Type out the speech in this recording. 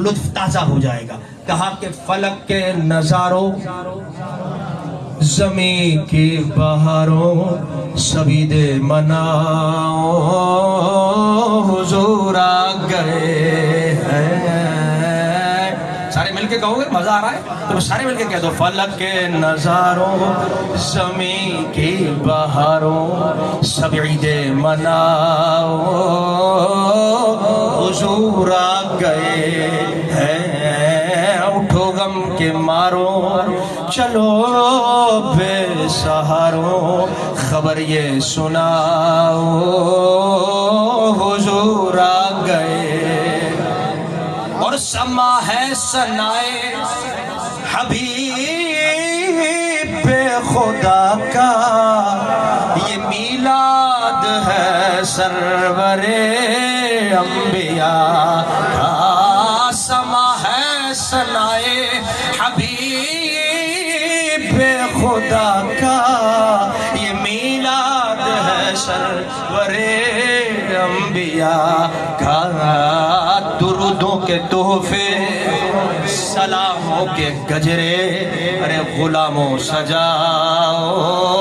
لطف تازہ ہو جائے گا. کہا کہ فلک کے نظاروں، زمین کی بہاروں، سبھی دے مناؤ حضور آ گئے ہیں. سارے مل کے کہو گے؟ مزہ آ رہا ہے تو سارے مل کے کہہ دو. فلک کے نظاروں، زمین کی بہاروں، سب عید مناؤ حضور آ گئے ہیں. اٹھو غم کے مارو، چلو بے سہاروں، خبر یہ سناؤ حضور آ گئے. اور سما ہے ثنائے حبیب خدا کا، یہ میلاد ہے سرور انبیاء کا. سما ہے ثنائے حبیب خدا کا، یہ میلاد ہے سرور انبیاء کا. درودوں کے تحفے، سلاموں کے گجرے، ارے غلاموں سجاؤ